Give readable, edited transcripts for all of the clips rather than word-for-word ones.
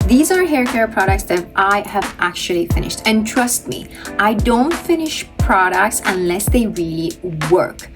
These are hair care products that I have actually finished. And trust me, I don't finish products unless they really work.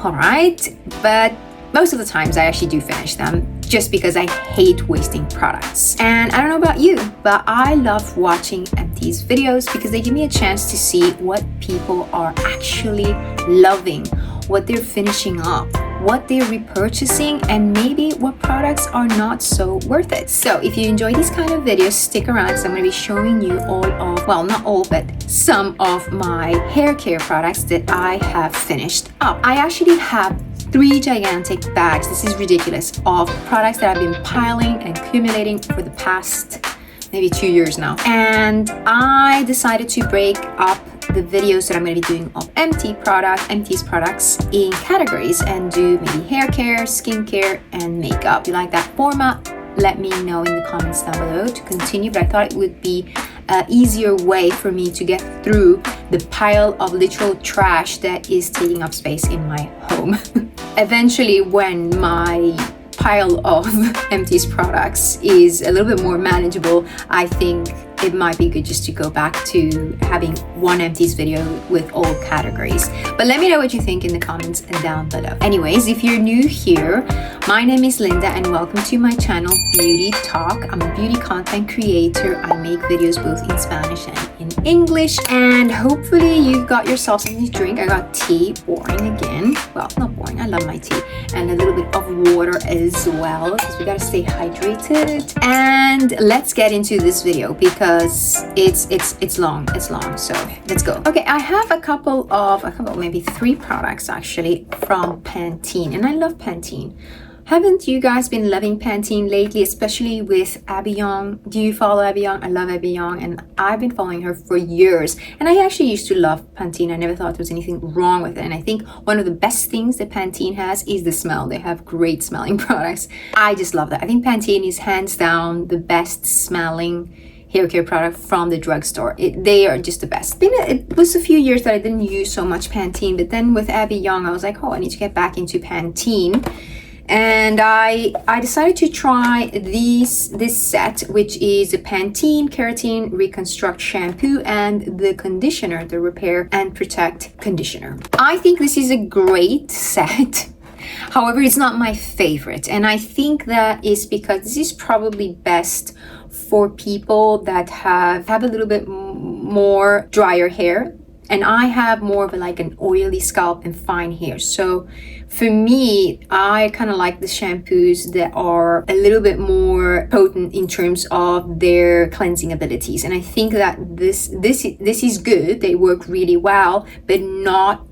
All right, but most of the times I actually do finish them just because I hate wasting products. And I don't know about you, but I love watching Empties videos because they give me a chance to see what people are actually loving, what they're finishing up, what they're repurchasing, and maybe what products are not so worth it. So if you enjoy these kind of videos, stick around because I'm going to be showing you all of, well, not all, but some of my hair care products that I have finished up. I actually have 3 gigantic bags, this is ridiculous, of products that I've been piling and accumulating for the past maybe 2 years now. And I decided to break up the videos that I'm going to be doing of Empties products in categories and do maybe hair care, skincare, and makeup. If you like that format, let me know in the comments down below to continue, but I thought it would be an easier way for me to get through the pile of literal trash that is taking up space in my home. Eventually, when my pile of Empties products is a little bit more manageable, I think it might be good just to go back to having one Empties video with all categories. But let me know what you think in the comments down below. Anyways, if you're new here, my name is Linda and welcome to my channel Beauty Talk. I'm a beauty content creator. I make videos both in Spanish and in English, and hopefully you've got yourself something to drink. I got tea, boring again. Well, not boring, I love my tea, and a little bit of water as well because we gotta stay hydrated. And let's get into this video because it's long, so let's go. Okay, I have a couple, maybe 3 products actually from Pantene, and I love Pantene. Haven't you guys been loving Pantene lately, especially with Abby Young? Do you follow Abby Young? I love Abby Young, and I've been following her for years. And I actually used to love Pantene. I never thought there was anything wrong with it. And I think one of the best things that Pantene has is the smell. They have great smelling products. I just love that. I think Pantene is hands down the best smelling hair care product from the drugstore. They are just the best. It was a few years that I didn't use so much Pantene, but then with Abby Young, I was like, oh, I need to get back into Pantene. And I decided to try this set, which is a Pantene Keratin Reconstruct Shampoo and the conditioner, the Repair and Protect conditioner. I think this is a great set. However, it's not my favorite, and I think that is because this is probably best for people that have a little bit more drier hair, and I have more of an oily scalp and fine hair. So for me, I kind of like the shampoos that are a little bit more potent in terms of their cleansing abilities, and I think that this is good. They work really well, but not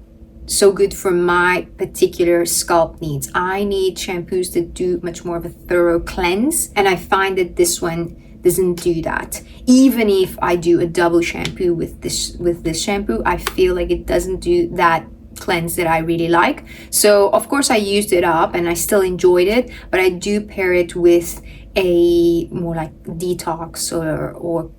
so good for my particular scalp needs. I need shampoos that do much more of a thorough cleanse, and I find that this one doesn't do that. Even if I do a double shampoo with this shampoo, I feel like it doesn't do that cleanse that I really like. So of course I used it up and I still enjoyed it, but I do pair it with a more like detox or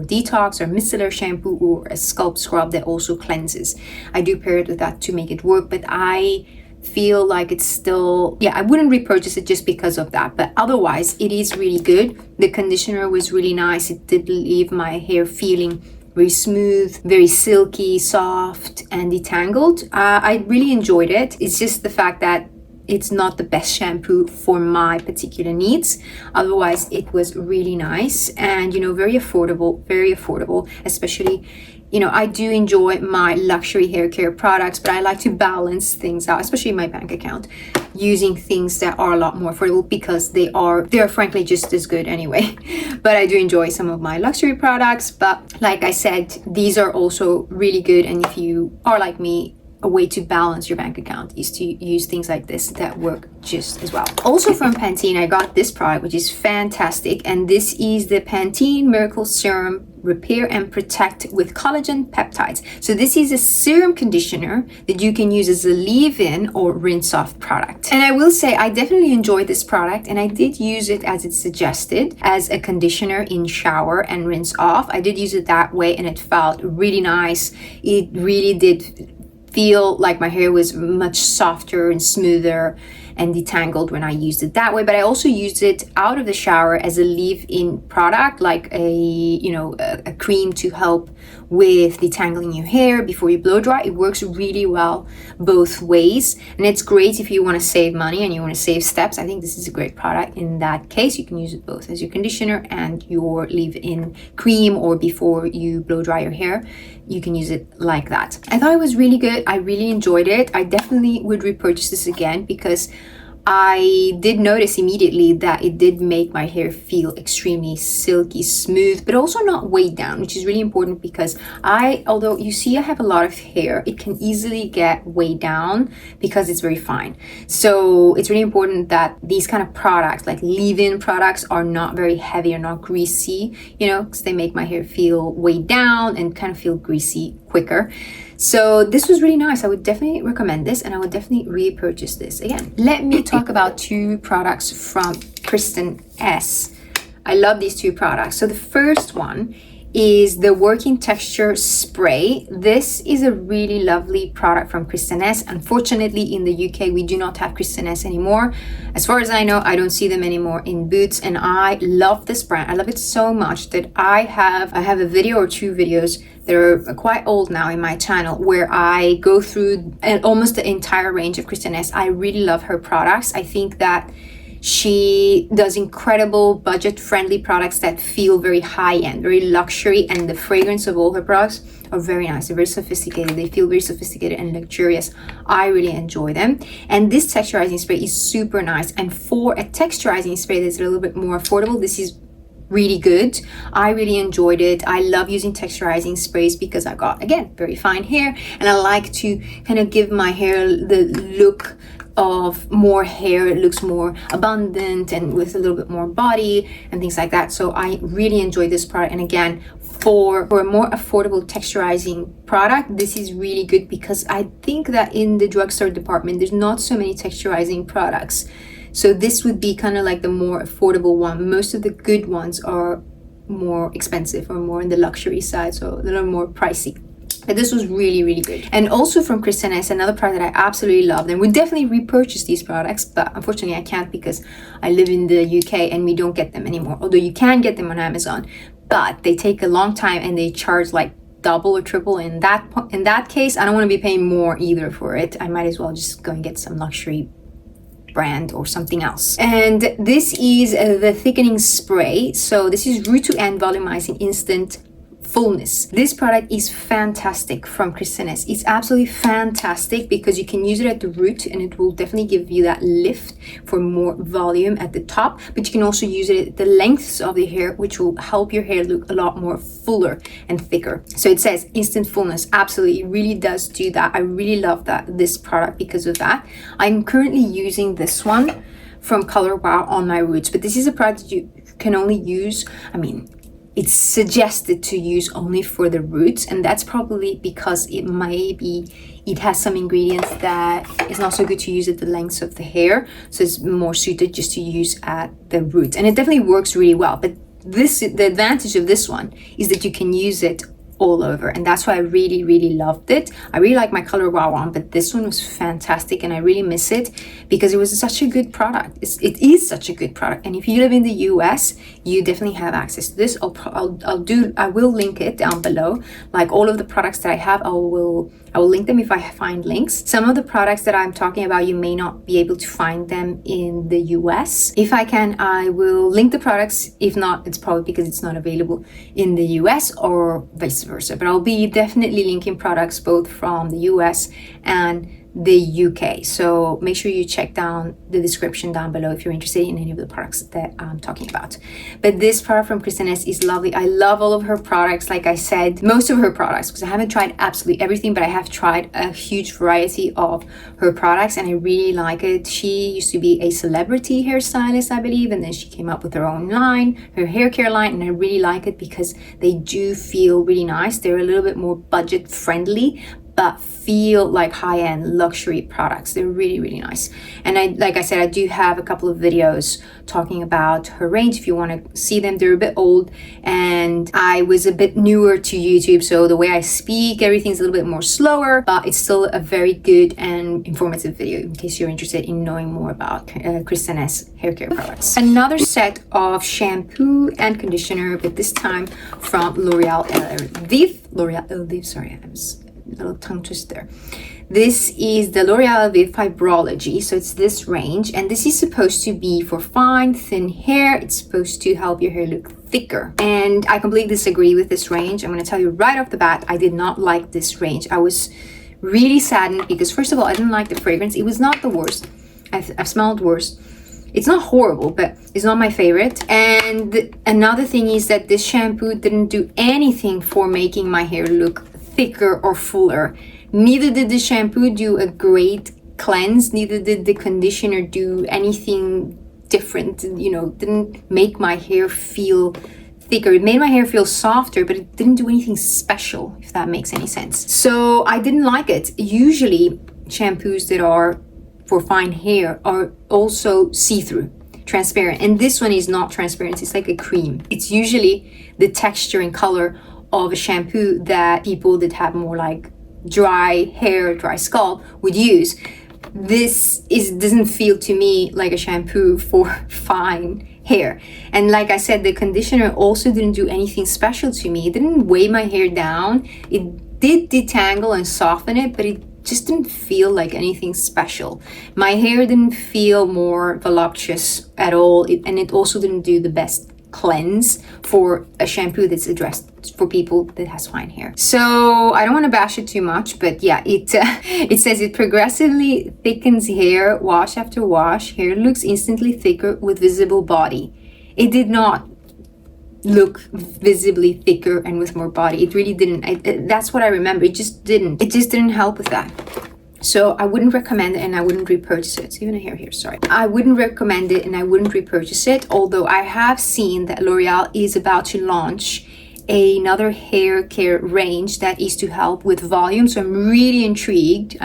detox or micellar shampoo or a scalp scrub that also cleanses. I do pair it with that to make it work, but I feel like it's still, I wouldn't repurchase it just because of that, but otherwise it is really good. The conditioner was really nice. It did leave my hair feeling very smooth, very silky, soft, and detangled. I really enjoyed it. It's just the fact that it's not the best shampoo for my particular needs. Otherwise, it was really nice and, very affordable, especially, I do enjoy my luxury hair care products, but I like to balance things out, especially in my bank account, using things that are a lot more affordable because they're frankly just as good anyway. But I do enjoy some of my luxury products, but like I said, these are also really good. And if you are like me, a way to balance your bank account is to use things like this that work just as well. Also from Pantene, I got this product, which is fantastic, and this is the Pantene Miracle Serum Repair and Protect with Collagen Peptides. So this is a serum conditioner that you can use as a leave-in or rinse-off product. And I will say I definitely enjoyed this product, and I did use it as it's suggested as a conditioner in shower and rinse off. I did use it that way, and it felt really nice. It really did feel like my hair was much softer and smoother, and detangled when I used it that way. But I also used it out of the shower as a leave-in product, like a cream to help with detangling your hair before you blow dry. It works really well both ways, and it's great if you want to save money and you want to save steps. I think this is a great product in that case. You can use it both as your conditioner and your leave-in cream, or before you blow dry your hair, you can use it like that. I thought it was really good. I really enjoyed it. I definitely would repurchase this again because I did notice immediately that it did make my hair feel extremely silky smooth, but also not weighed down, which is really important because although you see I have a lot of hair, it can easily get weighed down because it's very fine. So it's really important that these kind of products, like leave-in products, are not very heavy or not greasy, because they make my hair feel weighed down and kind of feel greasy quicker. So this was really nice. I would definitely recommend this, and I would definitely repurchase this again. Let me talk about two products from Kristin Ess. I love these two products. So the first one is the Working Texture Spray. This is a really lovely product from Kristin Ess. Unfortunately, in the UK, we do not have Kristin Ess anymore. As far as I know, I don't see them anymore in Boots, and I love this brand. I love it so much that I have a video or two videos that are quite old now in my channel where I go through almost the entire range of Kristin Ess. I really love her products. I think that she does incredible budget-friendly products that feel very high-end, very luxury, and the fragrance of all her products are very nice. They're very sophisticated. They feel very sophisticated and luxurious. I really enjoy them. And this texturizing spray is super nice. And for a texturizing spray that's a little bit more affordable, this is really good. I really enjoyed it. I love using texturizing sprays because I've got, again, very fine hair, and I like to kind of give my hair the look of more hair. It looks more abundant and with a little bit more body and things like that. So I really enjoy this product. And again, for a more affordable texturizing product, this is really good because I think that in the drugstore department, there's not so many texturizing products. So this would be kind of like the more affordable one. Most of the good ones are more expensive or more in the luxury side, so a little more pricey. But this was really, really good. And also from Kristin Ess, another product that I absolutely loved, and would definitely repurchase these products, but unfortunately I can't because I live in the UK and we don't get them anymore. Although you can get them on Amazon, but they take a long time and they charge like double or triple. In that case, I don't want to be paying more either for it. I might as well just go and get some luxury brand or something else. And this is the thickening spray. So this is root to end volumizing instant fullness. This product is fantastic from Kristin Ess. It's absolutely fantastic because you can use it at the root and it will definitely give you that lift for more volume at the top, but you can also use it at the lengths of the hair, which will help your hair look a lot more fuller and thicker. So it says instant fullness. Absolutely, it really does do that. I really love this product because of that. I'm currently using this one from Color Wow on my roots, but this is a product that you can only use, it's suggested to use only for the roots, and that's probably because it has some ingredients that is not so good to use at the lengths of the hair, so it's more suited just to use at the roots, and it definitely works really well. But the advantage of this one is that you can use it all over, and that's why I really, really loved it. I really like my Color Wow one, but this one was fantastic, and I really miss it because it was such a good product. It is such a good product, and if you live in the US, you definitely have access to this. I will link it down below. Like all of the products that I have, I will link them if I find links. Some of the products that I'm talking about, you may not be able to find them in the US. If I can, I will link the products. If not, it's probably because it's not available in the US or vice versa. But I'll be definitely linking products both from the US and the UK. So make sure you check down the description down below if you're interested in any of the products that I'm talking about. But this product from Kristin Ess is lovely. I love all of her products. Like I said, most of her products, because I haven't tried absolutely everything, but I have tried a huge variety of her products and I really like it. She used to be a celebrity hairstylist, I believe, and then she came up with her own line, her hair care line, and I really like it because they do feel really nice. They're a little bit more budget friendly, but feel like high-end luxury products. They're really, really nice. And like I said, I do have a couple of videos talking about her range if you want to see them. They're a bit old, and I was a bit newer to YouTube, so the way I speak, everything's a little bit more slower, but it's still a very good and informative video in case you're interested in knowing more about Kristin Ess hair care products. Another set of shampoo and conditioner, but this time from L'Oreal Elvive. Sorry, I was a little tongue twister. This is the L'Oreal Elvive Fibrology. So it's this range, and this is supposed to be for fine, thin hair. It's supposed to help your hair look thicker. And I completely disagree with this range. I'm going to tell you right off the bat, I did not like this range. I was really saddened because, first of all, I didn't like the fragrance. It was not the worst. I've smelled worse. It's not horrible, but it's not my favorite. And another thing is that this shampoo didn't do anything for making my hair look thicker or fuller. Neither did the shampoo do a great cleanse, neither did the conditioner do anything different. You know, didn't make my hair feel thicker. It made my hair feel softer, but it didn't do anything special, if that makes any sense. So I didn't like it. Usually shampoos that are for fine hair are also see-through, transparent, and this one is not transparent. It's like a cream. It's usually the texture and color of a shampoo that people that have more like dry hair, dry scalp would use. This doesn't feel to me like a shampoo for fine hair. And like I said, the conditioner also didn't do anything special to me. It didn't weigh my hair down. It did detangle and soften it, but it just didn't feel like anything special. My hair didn't feel more voluptuous at all, and it also didn't do the best cleanse for a shampoo that's addressed for people that has fine hair. So I don't want to bash it too much, but yeah, it says it progressively thickens hair wash after wash. Hair looks instantly thicker with visible body. It did not look visibly thicker and with more body. It really didn't. That's what I remember. It just didn't help with that. So I wouldn't recommend it, and I wouldn't repurchase it. Even a hair here, sorry. I wouldn't recommend it, and I wouldn't repurchase it, although I have seen that L'Oreal is about to launch another hair care range that is to help with volume. So I'm really intrigued.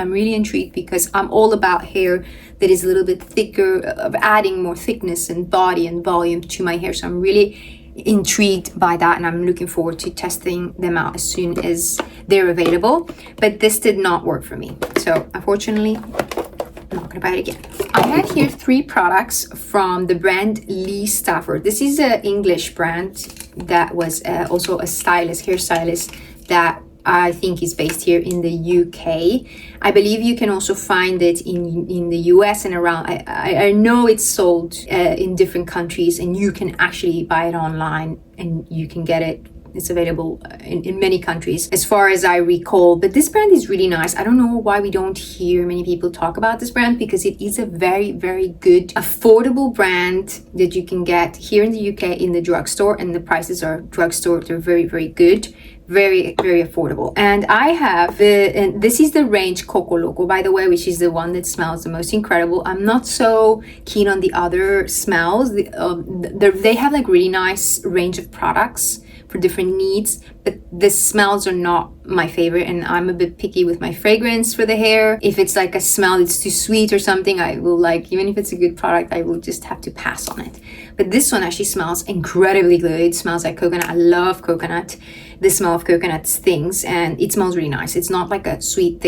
Because I'm all about hair that is a little bit thicker, of adding more thickness and body and volume to my hair. So I'm really intrigued by that, and I'm looking forward to testing them out as soon as they're available. But this did not work for me, so unfortunately I'm not gonna buy it again. I have here 3 products from the brand Lee Stafford. This is an English brand that was also a hair stylist that I think is based here in the UK. I believe you can also find it in the US and around. I know it's sold in different countries, and you can actually buy it online and you can get it. It's available in many countries as far as I recall. But this brand is really nice. I don't know why we don't hear many people talk about this brand, because it is a very, very good, affordable brand that you can get here in the UK in the drugstore, and the prices are drugstore. They're very, very good. Very, very affordable. And I have and this is the range Coco Loco, by the way, which is the one that smells the most incredible. I'm not so keen on the other smells. They have like really nice range of products for different needs, but the smells are not my favorite, and I'm a bit picky with my fragrance for the hair. If it's like a smell that's too sweet or something, I will like, even if it's a good product, I will just have to pass on it. But this one actually smells incredibly good. It smells like coconut. I love coconut, the smell of coconut things, and it smells really nice. It's not like a sweet,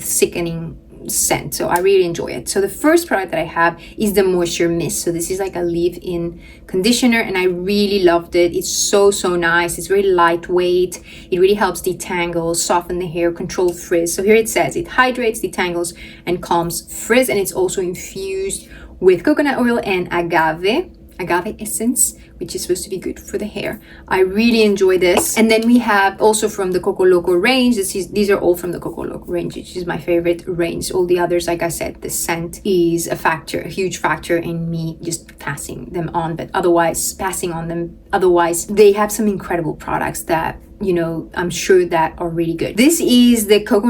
sickening scent, so I really enjoy it. So the first product that I have is the Moisture Mist. So this is like a leave-in conditioner, and I really loved it. It's so nice. It's very lightweight. It really helps detangle, soften the hair, control frizz. So here it says it hydrates, detangles, and calms frizz, and it's also infused with coconut oil and agave essence, which is supposed to be good for the hair. I really enjoy this. And then we have also from the Coco Loco range. These are all from the Coco Loco range, which is my favorite range. All the others, like I said, the scent is a huge factor in me just passing them on. But otherwise, they have some incredible products that, you know, I'm sure that are really good. This is the Coco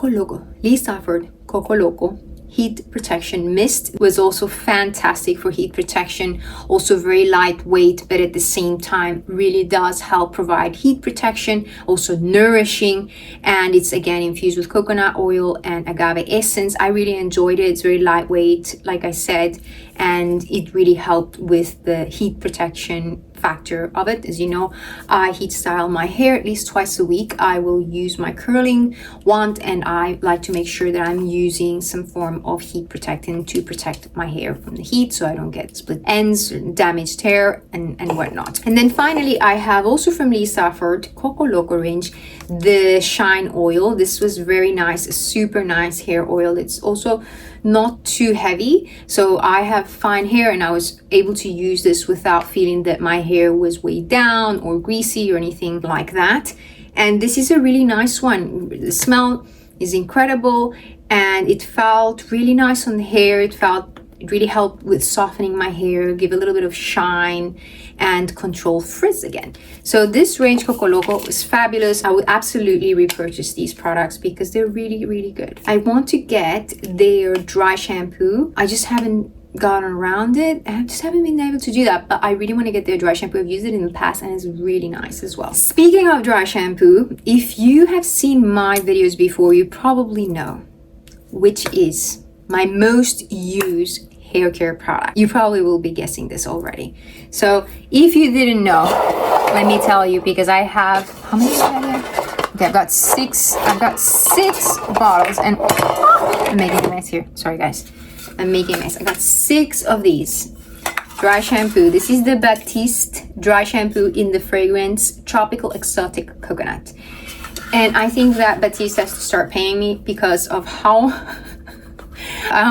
Loco, Lee Stafford Coco Loco heat protection mist. It was also fantastic for heat protection, also very lightweight, but at the same time really does help provide heat protection, also nourishing, and it's again infused with coconut oil and agave essence. I really enjoyed it. It's very lightweight, like I said, and it really helped with the heat protection factor of it. As you know, I heat style my hair at least twice a week. I will use my curling wand, and I like to make sure that I'm using some form of heat protectant to protect my hair from the heat so I don't get split ends, damaged hair, and whatnot. And then finally, I have also from Stafford Coco Loco range the shine oil. This was very nice, a super nice hair oil. It's also not too heavy, so I have fine hair and I was able to use this without feeling that my hair was weighed down or greasy or anything like that. And this is a really nice one. The smell is incredible and it felt really nice on the hair. It really helped with softening my hair, give a little bit of shine and control frizz again. So this range, Coco Loco, is fabulous. I would absolutely repurchase these products because they're really, really good. I want to get their dry shampoo. I just haven't gotten around it. I just haven't been able to do that, but I really want to get their dry shampoo. I've used it in the past and it's really nice as well. Speaking of dry shampoo, if you have seen my videos before, you probably know which is my most used hair care product. You probably will be guessing this already. So if you didn't know, let me tell you, because I have, how many do I have here? Okay, I've got six bottles, and I'm making a mess here. Sorry guys, I'm making a mess. I got 6 of these dry shampoo. This is the Batiste dry shampoo in the fragrance Tropical Exotic Coconut. And I think that Batiste has to start paying me because of how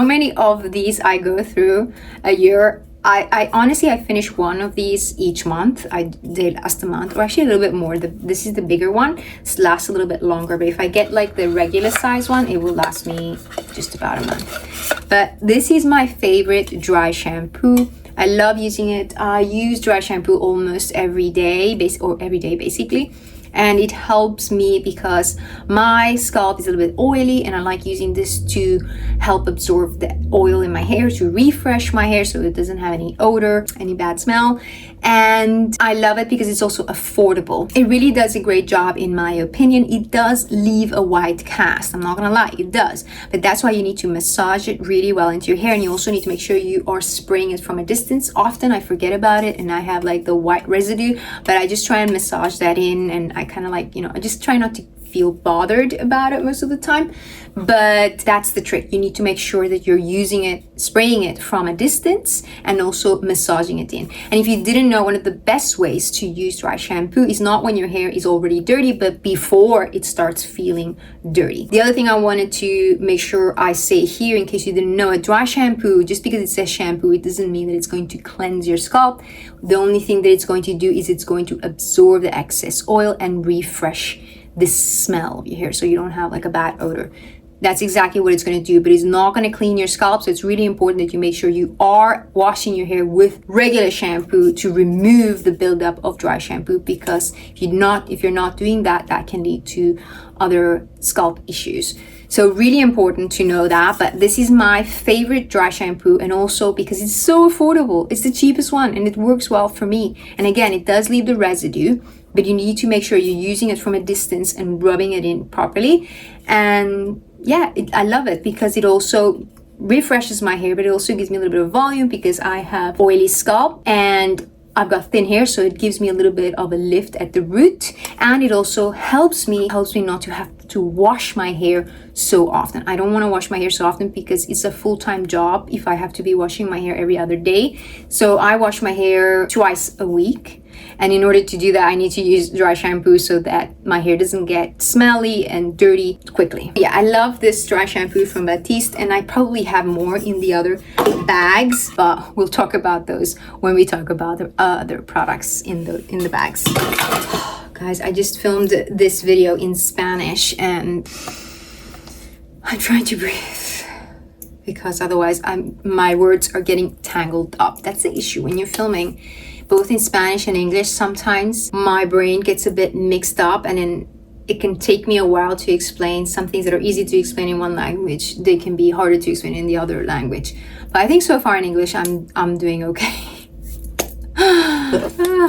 many of these I go through a year. I honestly, I finish one of these each month. I did last a month, or actually a little bit more. This is the bigger one. This lasts a little bit longer, but if I get like the regular size one, it will last me just about a month. But this is my favorite dry shampoo. I love using it. I use dry shampoo almost every day, basically. And it helps me because my scalp is a little bit oily and I like using this to help absorb the oil in my hair, to refresh my hair so it doesn't have any odor, any bad smell. And I love it because it's also affordable. It really does a great job in my opinion. It does leave a white cast, I'm not gonna lie, it does. But that's why you need to massage it really well into your hair, and you also need to make sure you are spraying it from a distance. Often I forget about it and I have like the white residue, but I just try and massage that in, and I kind of like, I just try not to feel bothered about it most of the time. But that's the trick. You need to make sure that you're using it, spraying it from a distance, and also massaging it in. And if you didn't know, one of the best ways to use dry shampoo is not when your hair is already dirty, but before it starts feeling dirty. The other thing I wanted to make sure I say here, in case you didn't know, a dry shampoo, just because it says shampoo, it doesn't mean that it's going to cleanse your scalp. The only thing that it's going to do is it's going to absorb the excess oil and refresh the smell of your hair so you don't have like a bad odor. That's exactly what it's going to do, but it's not going to clean your scalp. So it's really important that you make sure you are washing your hair with regular shampoo to remove the buildup of dry shampoo, because if you're not doing that, that can lead to other scalp issues. So really important to know that. But this is my favorite dry shampoo, and also because it's so affordable. It's the cheapest one and it works well for me. And again, it does leave the residue, but you need to make sure you're using it from a distance and rubbing it in properly. And yeah, I love it because it also refreshes my hair, but it also gives me a little bit of volume because I have oily scalp and I've got thin hair, so it gives me a little bit of a lift at the root. And it also helps me not to have to wash my hair so often. I don't want to wash my hair so often because it's a full-time job if I have to be washing my hair every other day. So I wash my hair twice a week. And in order to do that, I need to use dry shampoo so that my hair doesn't get smelly and dirty quickly. Yeah, I love this dry shampoo from Batiste, and I probably have more in the other bags, but we'll talk about those when we talk about the other products in the bags. Guys, I just filmed this video in Spanish and I'm trying to breathe because otherwise my words are getting tangled up. That's the issue when you're filming both in Spanish and English. Sometimes my brain gets a bit mixed up, and then it can take me a while to explain. Some things that are easy to explain in one language, they can be harder to explain in the other language. But I think so far in English, I'm doing okay.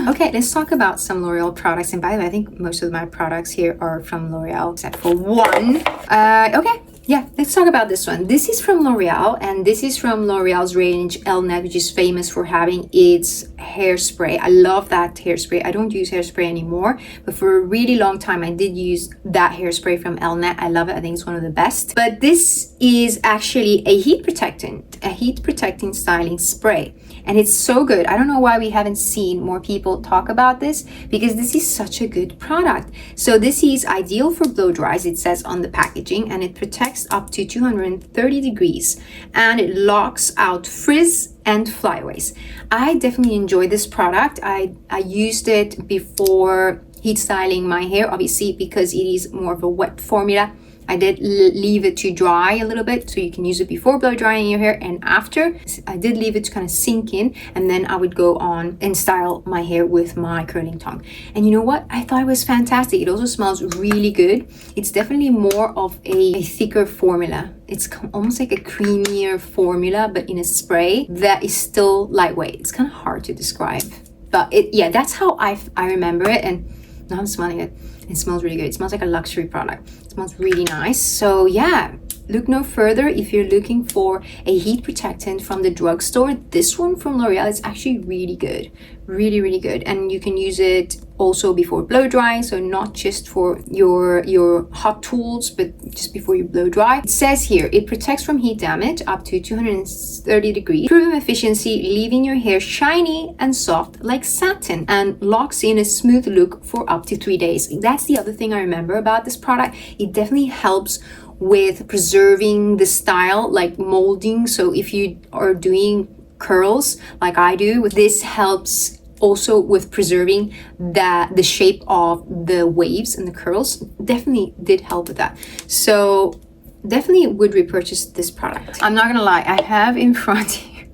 Okay, let's talk about some L'Oreal products. And by the way, I think most of my products here are from L'Oreal, except for one. Okay. Yeah, let's talk about this one. This is from L'Oreal, and this is from L'Oreal's range Elnet, which is famous for having its hairspray. I love that hairspray. I don't use hairspray anymore, but for a really long time, I did use that hairspray from Elnet. I love it. I think it's one of the best. But this is actually a heat protecting styling spray. And it's so good. I don't know why we haven't seen more people talk about this, because this is such a good product. So this is ideal for blow dries, it says on the packaging, and it protects up to 230 degrees, and it locks out frizz and flyaways. I definitely enjoy this product. I used it before heat styling my hair, obviously, because it is more of a wet formula. I did leave it to dry a little bit, so you can use it before blow drying your hair and after. I did leave it to kind of sink in, and then I would go on and style my hair with my curling tongue. And you know what? I thought it was fantastic. It also smells really good. It's definitely more of a thicker formula. It's almost like a creamier formula, but in a spray that is still lightweight. It's kind of hard to describe, but yeah, that's how I remember it. And now I'm smelling it. It smells really good. It smells like a luxury product. It smells really nice. So yeah, look no further if you're looking for a heat protectant from the drugstore. This one from L'Oreal is actually really good. Really, really good. And you can use it also before blow drying, so not just for your hot tools, but just before you blow dry. It says here, it protects from heat damage up to 230 degrees. Proven efficiency, leaving your hair shiny and soft like satin, and locks in a smooth look for up to 3 days. That's the other thing I remember about this product. It definitely helps with preserving the style, like molding. So if you are doing curls like I do, this helps also with preserving the shape of the waves and the curls. Definitely did help with that. So definitely would repurchase this product. I'm not gonna lie, I have in front here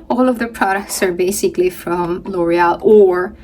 all of the products are basically from L'Oreal or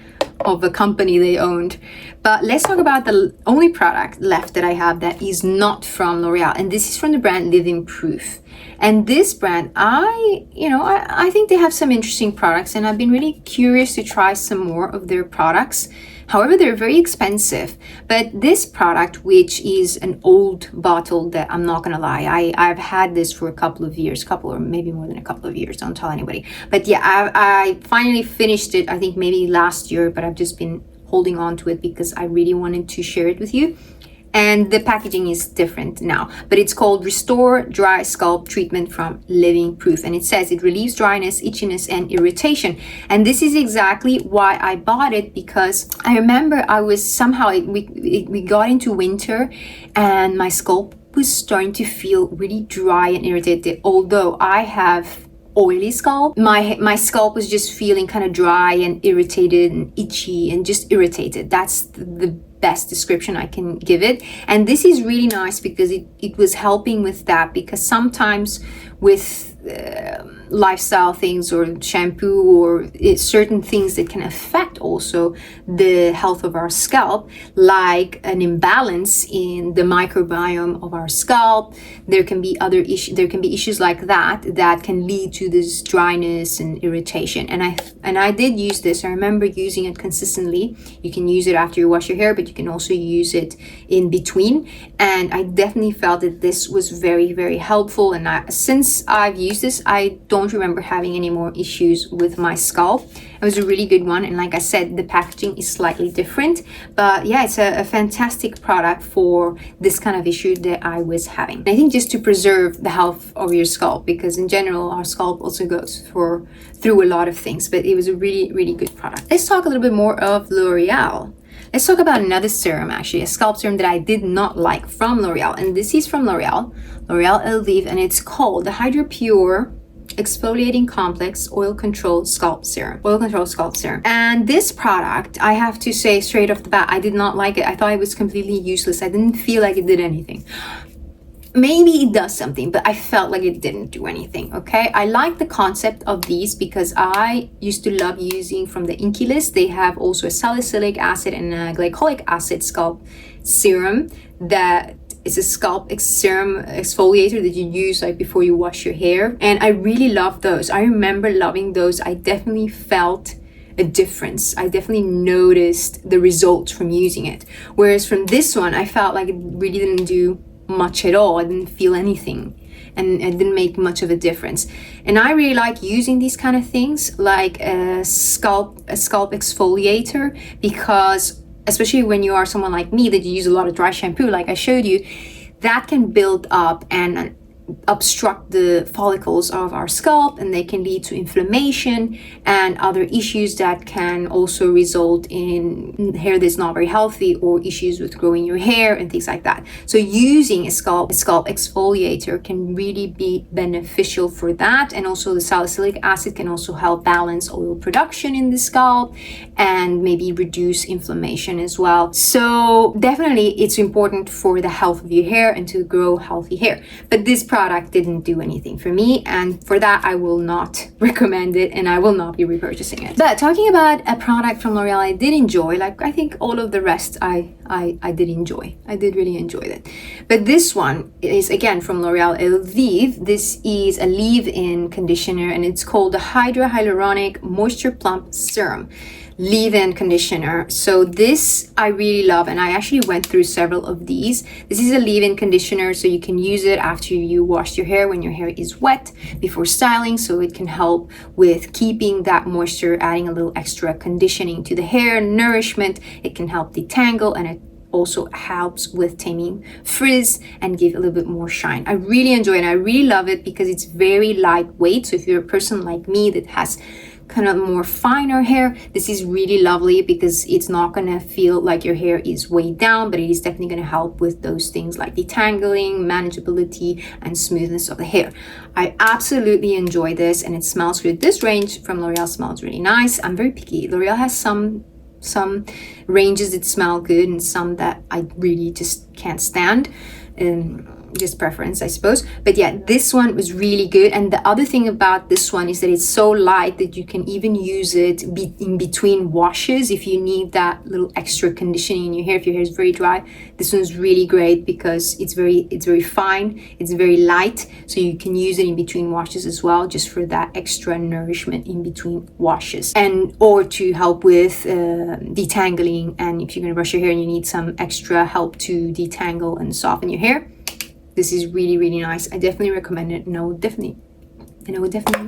of a company they owned. But let's talk about the only product left that I have that is not from L'Oreal, and this is from the brand Living Proof. And this brand, I think they have some interesting products, and I've been really curious to try some more of their products. However, they're very expensive. But this product, which is an old bottle that I'm not gonna lie, I've had this for a couple of years, or maybe more than a couple of years, don't tell anybody. But yeah, I finally finished it, I think maybe last year, but I've just been holding on to it because I really wanted to share it with you. And the packaging is different now, but it's called Restore Dry Scalp Treatment from Living Proof. And it says it relieves dryness, itchiness, and irritation. And this is exactly why I bought it, because I remember I was somehow, we got into winter and my scalp was starting to feel really dry and irritated. Although I have oily scalp, my scalp was just feeling kind of dry and irritated and itchy and just irritated. That's the best description I can give it. And this is really nice because it was helping with that, because sometimes with lifestyle things or shampoo or certain things that can affect also the health of our scalp, like an imbalance in the microbiome of our scalp, there can be other issues. There can be issues like that can lead to this dryness and irritation. And I did use this. I remember using it consistently. You can use it after you wash your hair, but you can also use it in between. And I definitely felt that this was very, very helpful. And since I've used this, I don't remember having any more issues with my scalp. It was a really good one, and like I said, the packaging is slightly different, but yeah, it's a fantastic product for this kind of issue that I was having. And I think just to preserve the health of your scalp, because in general our scalp also goes through a lot of things, but it was a really, really good product. Let's talk a little bit more of L'Oreal. Let's talk about another serum, actually, a scalp serum that I did not like from L'Oreal. And this is from L'Oreal Elvive, and it's called the Hydra Pure Exfoliating Complex Oil Control Scalp Serum. And this product, I have to say straight off the bat, I did not like it. I thought it was completely useless. I didn't feel like it did anything. maybe it does something, but I felt like it didn't do anything. Okay, I like the concept of these because I used to love using from the Inky list. They have also a salicylic acid and a glycolic acid scalp serum that is a scalp serum exfoliator that you use like before you wash your hair, and I really love those. I remember loving those. I definitely felt a difference. I definitely noticed the results from using it, whereas from this one I felt like it really didn't do much at all. I didn't feel anything, and it didn't make much of a difference. And I really like using these kind of things like a scalp exfoliator, because especially when you are someone like me that you use a lot of dry shampoo like I showed you, that can build up and obstruct the follicles of our scalp, and they can lead to inflammation and other issues that can also result in hair that's not very healthy, or issues with growing your hair and things like that. So using a scalp exfoliator can really be beneficial for that. And also the salicylic acid can also help balance oil production in the scalp and maybe reduce inflammation as well. So definitely it's important for the health of your hair and to grow healthy hair. But this product didn't do anything for me, and for that I will not recommend it, and I will not be repurchasing it. But talking about a product from L'Oreal I did enjoy, like I think all of the rest I did enjoy. I did really enjoy it. But this one is again from L'Oreal Elvive. This is a leave-in conditioner, and it's called the Hydra Hyaluronic Moisture Plump Serum leave-in conditioner. So this I really love, and I actually went through several of these. This is a leave-in conditioner, so you can use it after you wash your hair when your hair is wet before styling, so it can help with keeping that moisture, adding a little extra conditioning to the hair, nourishment. It can help detangle, and it also helps with taming frizz and give a little bit more shine. I really enjoy it, and I really love it because it's very lightweight. So if you're a person like me that has kind of more finer hair, this is really lovely because it's not gonna feel like your hair is weighed down, but it is definitely gonna help with those things like detangling, manageability, and smoothness of the hair. I absolutely enjoy this, and it smells good. This range from L'Oreal smells really nice. I'm very picky. L'Oreal has some ranges that smell good and some that I really just can't stand. Just preference, I suppose. But yeah, this one was really good. And the other thing about this one is that it's so light that you can even use it in between washes if you need that little extra conditioning in your hair. If your hair is very dry, this one's really great because it's very fine, it's very light, so you can use it in between washes as well, just for that extra nourishment in between washes, and or to help with detangling. And if you're going to brush your hair and you need some extra help to detangle and soften your hair, this is really, really nice. I definitely recommend it, and I would definitely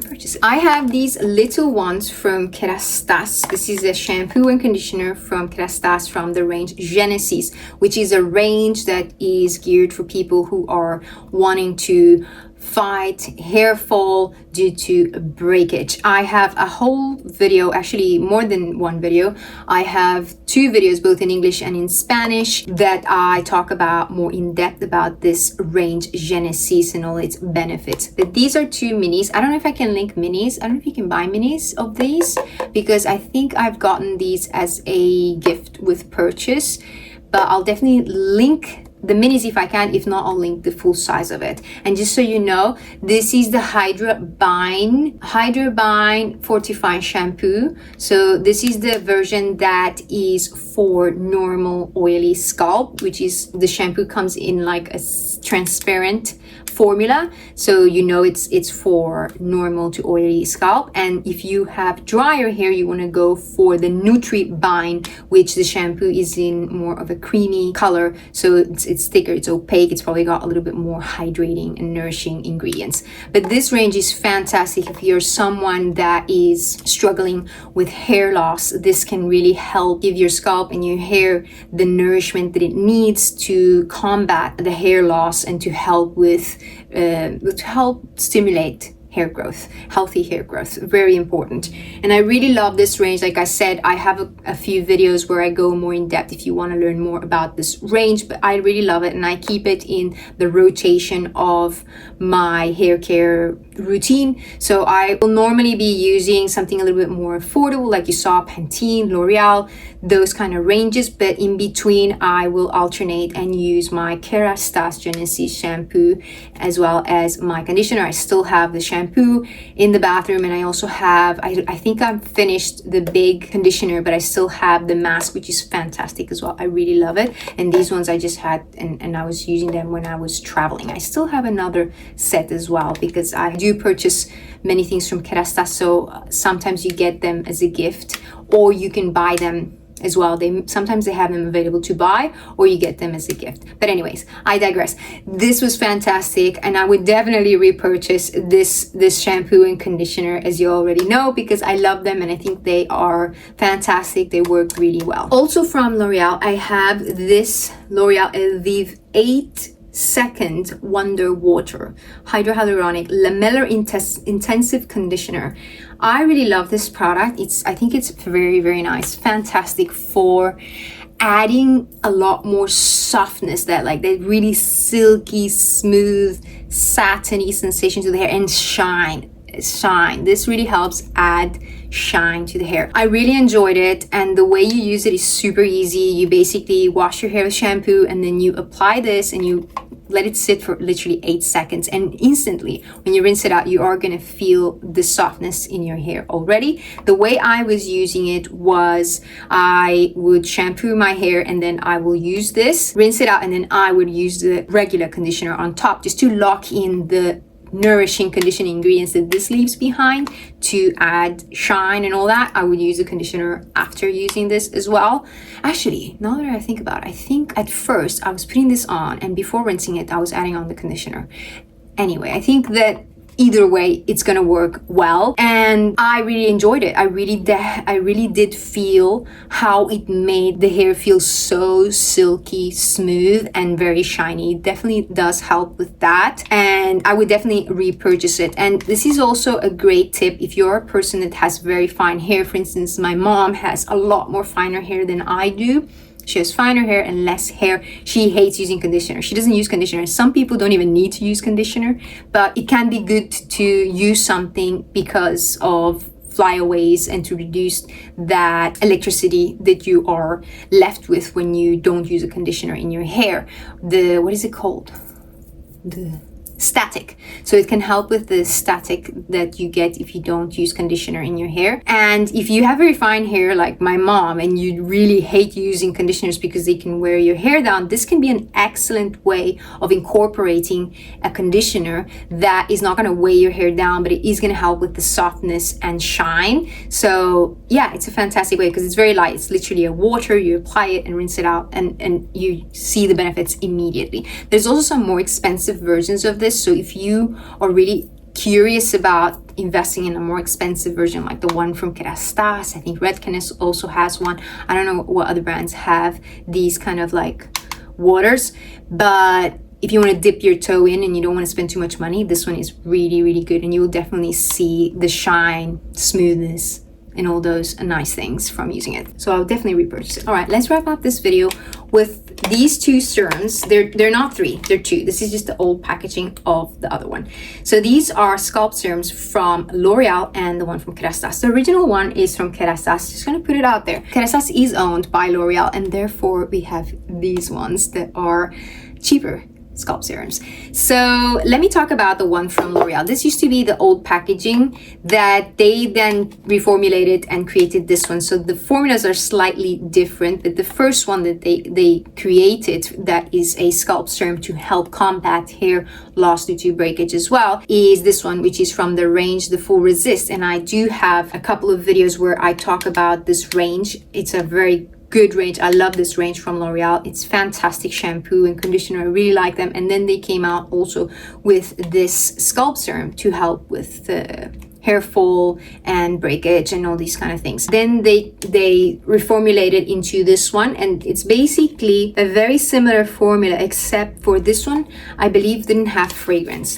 purchase it. I have these little ones from Kérastase. This is a shampoo and conditioner from Kérastase from the range Genesis, which is a range that is geared for people who are wanting to fight hair fall due to breakage. I have a whole video, actually more than one video. I have two videos, both in English and in Spanish, that I talk about more in depth about this range Genesis and all its benefits. But these are two minis. I don't know if I can link minis. I don't know if you can buy minis of these, because I think I've gotten these as a gift with purchase, but I'll definitely link the minis if I can. If not, I'll link the full size of it. And just so you know, this is the Hydra-Fortifiant shampoo. So this is the version that is for normal oily scalp, which is the shampoo comes in like a transparent formula, so you know it's for normal to oily scalp. And if you have drier hair, you want to go for the Bain, which the shampoo is in more of a creamy color, so it's thicker, it's opaque, it's probably got a little bit more hydrating and nourishing ingredients. But this range is fantastic if you're someone that is struggling with hair loss. This can really help give your scalp and your hair the nourishment that it needs to combat the hair loss and to help with to help stimulate hair growth, healthy hair growth, very important. And I really love this range. Like I said, I have a few videos where I go more in depth if you want to learn more about this range, but I really love it, and I keep it in the rotation of my hair care routine. So I will normally be using something a little bit more affordable, like you saw, Pantene, L'Oreal, those kind of ranges, but in between I will alternate and use my Kérastase Genesis shampoo as well as my conditioner. I still have the shampoo in the bathroom, and I also have, I think I've finished the big conditioner, but I still have the mask, which is fantastic as well. I really love it. And these ones I just had, and I was using them when I was traveling. I still have another set as well, because I do purchase many things from Kérastase, so sometimes you get them as a gift, or you can buy them as well. Sometimes they have them available to buy, or you get them as a gift. But anyways, I digress. This was fantastic, and I would definitely repurchase this shampoo and conditioner, as you already know, because I love them and I think they are fantastic. They work really well. Also from L'Oreal, I have this L'Oreal Elvive 8-second Wonder Water Hyaluronic Lamellar Intensive Conditioner. I really love this product. I think it's very, very nice. Fantastic for adding a lot more softness, that really silky, smooth, satiny sensation to the hair, and shine. This really helps add shine to the hair. I really enjoyed it, and the way you use it is super easy. You basically wash your hair with shampoo, and then you apply this and you let it sit for literally 8 seconds, and instantly when you rinse it out, you are going to feel the softness in your hair already. The way I was using it was I would shampoo my hair, and then I will use this, rinse it out, and then I would use the regular conditioner on top, just to lock in the nourishing conditioning ingredients that this leaves behind to add shine and all that. I would use the conditioner after using this as well. Actually, now that I think about it, I think at first I was putting this on, and before rinsing it I was adding on the conditioner. Anyway, I think that either way it's gonna work well, and I really enjoyed it. I really did feel how it made the hair feel so silky smooth and very shiny. It definitely does help with that, and I would definitely repurchase it. And this is also a great tip if you're a person that has very fine hair. For instance, my mom has a lot more finer hair than I do. She has finer hair and less hair. She hates using conditioner. She doesn't use conditioner. Some people don't even need to use conditioner, but it can be good to use something because of flyaways and to reduce that electricity that you are left with when you don't use a conditioner in your hair. What is it called? The static. So it can help with the static that you get if you don't use conditioner in your hair. And if you have very fine hair like my mom, and you really hate using conditioners because they can wear your hair down, this can be an excellent way of incorporating a conditioner that is not going to weigh your hair down, but it is going to help with the softness and shine. So yeah, it's a fantastic way because it's very light. It's literally a water. You apply it and rinse it out, and you see the benefits immediately. There's also some more expensive versions of this. So if you are really curious about investing in a more expensive version, like the one from Kérastase, I think Redken also has one. I don't know what other brands have these kind of like waters, but if you want to dip your toe in and you don't want to spend too much money, this one is really, really good, and you will definitely see the shine, smoothness, and all those nice things from using it. So I'll definitely repurchase it. All right, let's wrap up this video with these two serums. They're not 3, they're 2. This is just the old packaging of the other one. So these are Scalp serums from L'Oreal and the one from Kérastase. The original one is from Kérastase. Just gonna put it out there. Kérastase is owned by L'Oreal, and therefore we have these ones that are cheaper scalp serums. So let me talk about the one from L'Oreal. This used to be the old packaging that they then reformulated and created this one. So the formulas are slightly different, but the first one that they created, that is a scalp serum to help combat hair loss due to breakage as well, is this one, which is from the range The Full Resist. And I do have a couple of videos where I talk about this range. It's a very good range. I love this range from L'Oreal. It's fantastic shampoo and conditioner. I really like them. And then they came out also with this scalp serum to help with the hair fall and breakage and all these kind of things. Then they reformulated into this one, and it's basically a very similar formula, except for this one I believe didn't have fragrance.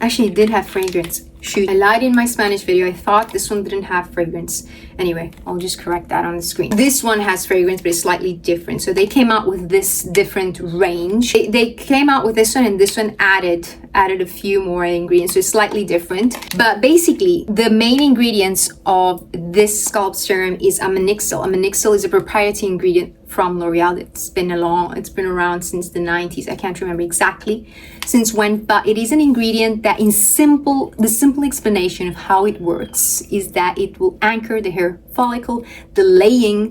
Actually it did have fragrance. Shoot, I lied in my Spanish video. I thought this one didn't have fragrance. Anyway, I'll just correct that on the screen. This one has fragrance, but it's slightly different. So they came out with this different range. They came out with this one, and this one added a few more ingredients, so it's slightly different. But basically, the main ingredients of this scalp serum is Amanixyl. Amanixyl is a proprietary ingredient from L'Oreal. It's been around since the 90s. I can't remember exactly since when, but it is an ingredient that the simple explanation of how it works is that it will anchor the hair follicle, delaying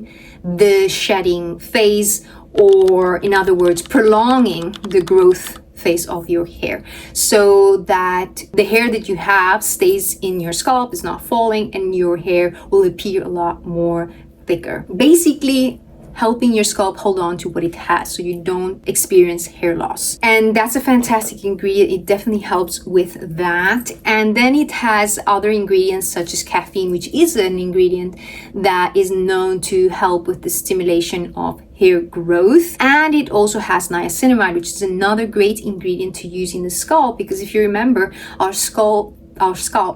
the shedding phase, or in other words, prolonging the growth phase of your hair, so that the hair that you have stays in your scalp, is not falling, and your hair will appear a lot more thicker. Basically, helping your scalp hold on to what it has so you don't experience hair loss. And that's a fantastic ingredient. It definitely helps with that. And then it has other ingredients such as caffeine, which is an ingredient that is known to help with the stimulation of hair growth. And it also has niacinamide, which is another great ingredient to use in the scalp, because if you remember, our scalp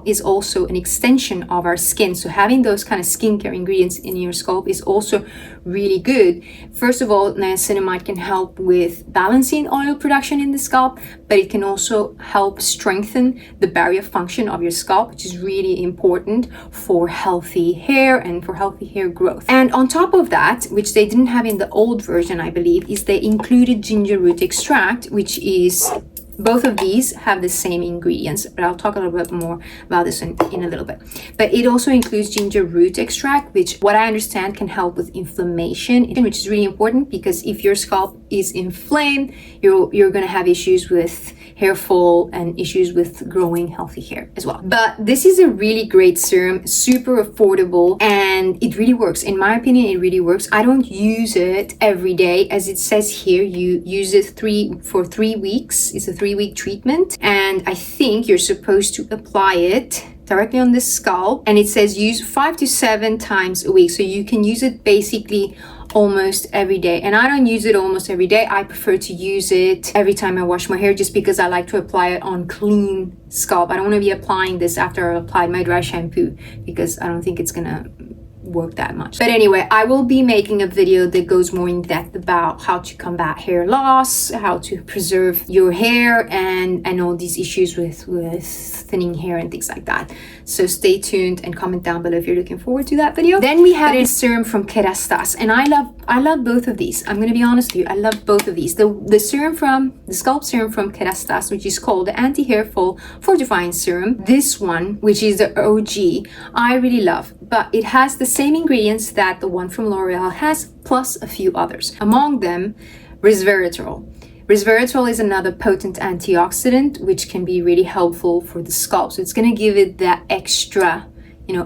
is also an extension of our skin. So having those kind of skincare ingredients in your scalp is also really good. First of all, niacinamide can help with balancing oil production in the scalp, but it can also help strengthen the barrier function of your scalp, which is really important for healthy hair and for healthy hair growth. And on top of that, which they didn't have in the old version, I believe, is they included ginger root extract, which is, both of these have the same ingredients, but I'll talk a little bit more about this in a little bit. But it also includes ginger root extract, which, what I understand, can help with inflammation, which is really important, because if your scalp is inflamed, you're going to have issues with hair fall and issues with growing healthy hair as well. But this is a really great serum, super affordable, and it really works. In my opinion, it really works. I don't use it every day. As it says here, you use it for 3 weeks. It's a 3-week treatment, and I think you're supposed to apply it directly on the scalp, and it says use 5 to 7 times a week, so you can use it basically almost every day. And I don't use it almost every day. I prefer to use it every time I wash my hair, just because I like to apply it on clean scalp. I don't want to be applying this after I've applied my dry shampoo, because I don't think it's gonna work that much. But anyway, I will be making a video that goes more in depth about how to combat hair loss, how to preserve your hair, and all these issues with thinning hair and things like that. So stay tuned and comment down below if you're looking forward to that video. Then we have a serum from Kérastase, and I love both of these. I'm gonna be honest with you, I love both of these. The scalp serum from Kérastase, which is called the anti-hair fall fortifying serum. This one, which is the OG, I really love, but it has the same ingredients that the one from L'Oreal has, plus a few others. Among them, resveratrol. Resveratrol is another potent antioxidant, which can be really helpful for the scalp. So it's going to give it that extra,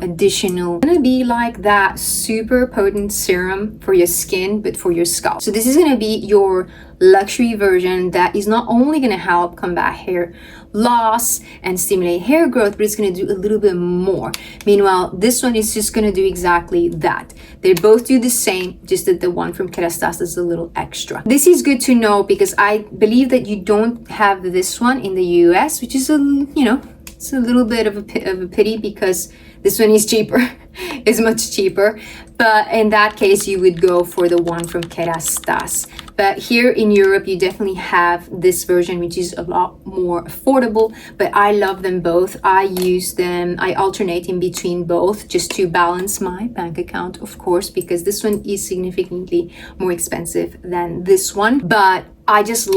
additional, it's going to be like that super potent serum for your skin, but for your scalp. So this is going to be your luxury version that is not only going to help combat hair loss and stimulate hair growth, but it's going to do a little bit more. Meanwhile, this one is just going to do exactly that. They both do the same, just that the one from Kérastase is a little extra. This is good to know, because I believe that you don't have this one in the US, which is it's a little bit of a pity, because this one is cheaper. It's much cheaper. But in that case, you would go for the one from Kérastase. But here in Europe, you definitely have this version, which is a lot more affordable. But I love them both. I use them. I alternate in between both, just to balance my bank account, of course, because this one is significantly more expensive than this one. But I just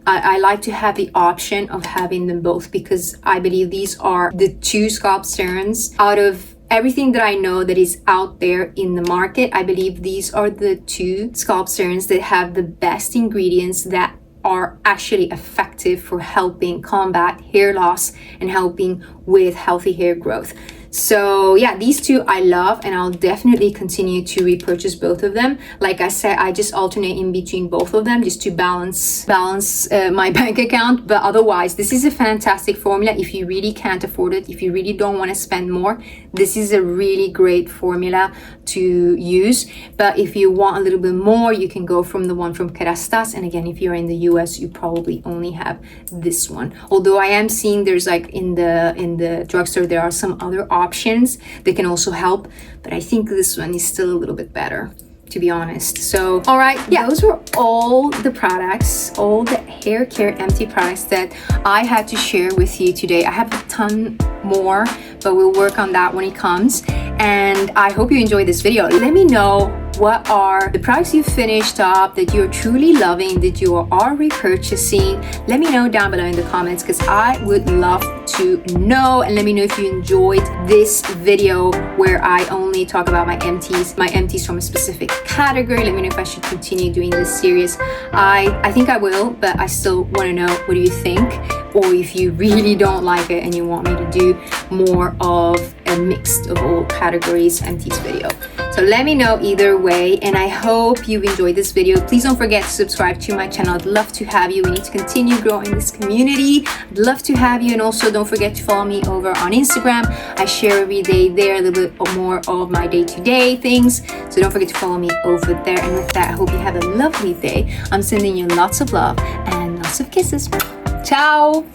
I like to have the option of having them both, because I believe these are the two scalp serums out of everything that I know that is out there in the market. I believe these are the two scalp serums that have the best ingredients that are actually effective for helping combat hair loss and helping with healthy hair growth. So yeah, these two I love, and I'll definitely continue to repurchase both of them. Like I said, I just alternate in between both of them just to balance my bank account. But otherwise, this is a fantastic formula. If you really can't afford it, if you really don't want to spend more, this is a really great formula to use. But if you want a little bit more, you can go from the one from Kérastase. And again, if you're in the US, you probably only have this one. Although I am seeing there's like in the drugstore, there are some other options that can also help, but I think this one is still a little bit better, to be honest. So all right, yeah, those were all the products, all the hair care empty products that I had to share with you today. I have a ton more, but we'll work on that when it comes. And I hope you enjoyed this video. Let me know what are the products you finished up that you're truly loving, that you are repurchasing. Let me know down below in the comments, because I would love to know. And let me know if you enjoyed this video where I only talk about my empties from a specific category. Let me know if I should continue doing this series. I think I will, but I still want to know, what do you think? Or if you really don't like it and you want me to do more of a mix of all categories empties video. So let me know either way, and I hope you enjoyed this video. Please don't forget to subscribe to my channel. I'd love to have you. We need to continue growing this community. I'd love to have you. And also don't forget to follow me over on Instagram. I share every day there a little bit more of my day-to-day things. So don't forget to follow me over there. And with that, I hope you have a lovely day. I'm sending you lots of love and lots of kisses. Ciao!